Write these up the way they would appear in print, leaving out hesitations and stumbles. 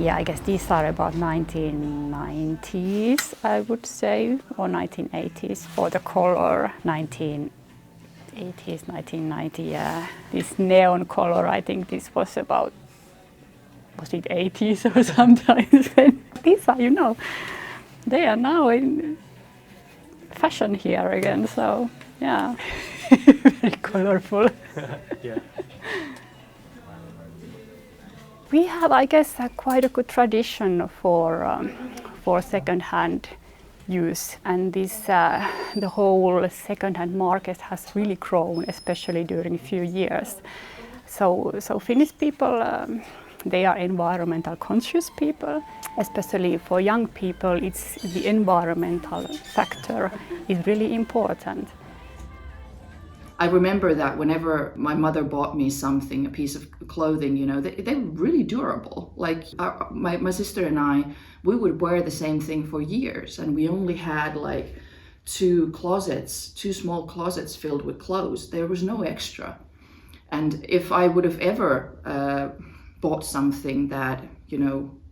Yeah, I guess these are about 1990s, I would say, or 1980s for the color. 1980s, 1990, yeah. This neon color, I think this was about, was it 80s or sometimes? These are, they are now in fashion here again, so yeah, very colorful. Yeah. We have, I guess, quite a good tradition for second-hand use, and the whole second-hand market has really grown, especially during a few years. So Finnish people, they are environmental conscious people, especially for young people. It's the environmental factor is really important. I remember that whenever my mother bought me something, a piece of clothing, they were really durable. Like my sister and I, we would wear the same thing for years, and we only had like two small closets filled with clothes. There was no extra. And if I would have ever bought something that,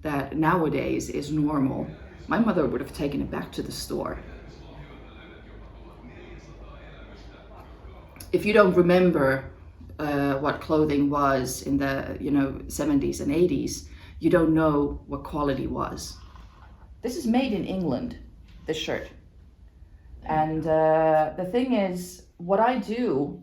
that nowadays is normal, my mother would have taken it back to the store. If you don't remember what clothing was in the 70s and 80s, you don't know what quality was. This is made in England, this shirt. And the thing is, what I do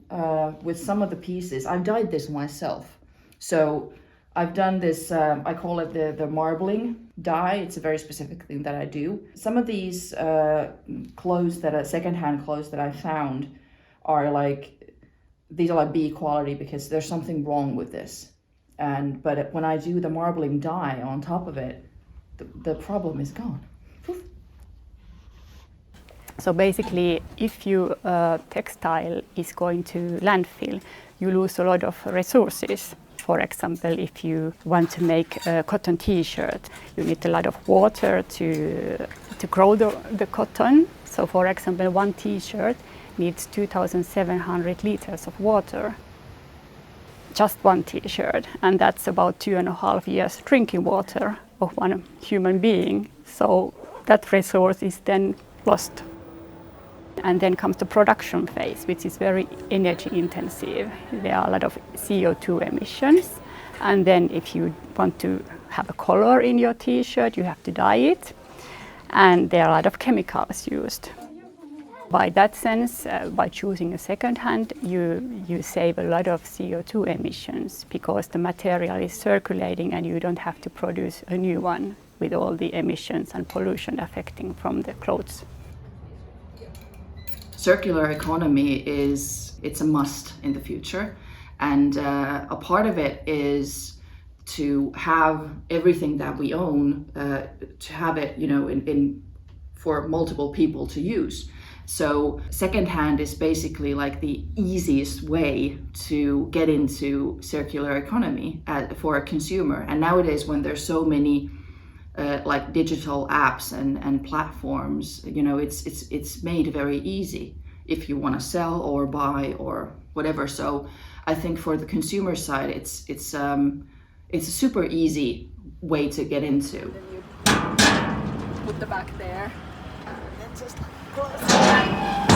with some of the pieces, I've dyed this myself. So I've done this, I call it the marbling dye. It's a very specific thing that I do. Some of these secondhand clothes that I found are like, these are like B quality because there's something wrong with this. But when I do the marbling dye on top of it, the problem is gone. Poof. So basically, if your textile is going to landfill, you lose a lot of resources. For example, if you want to make a cotton t-shirt, you need a lot of water to grow the cotton. So for example, one t-shirt needs 2,700 liters of water. Just one t-shirt, and that's about 2.5 years drinking water of one human being. So that resource is then lost. And then comes the production phase, which is very energy intensive. There are a lot of CO2 emissions. And then if you want to have a color in your t-shirt, you have to dye it. And there are a lot of chemicals used. By that sense, by choosing a second hand, you save a lot of CO2 emissions because the material is circulating and you don't have to produce a new one with all the emissions and pollution affecting from the clothes. Circular economy it's a must in the future, and a part of it is to have everything that we own to have it for multiple people to use. So secondhand is basically like the easiest way to get into circular economy for a consumer. And nowadays, when there's so many like digital apps and platforms, it's made very easy if you want to sell or buy or whatever. So I think for the consumer side, it's a super easy way to get into. Then you put the back there and then just like close.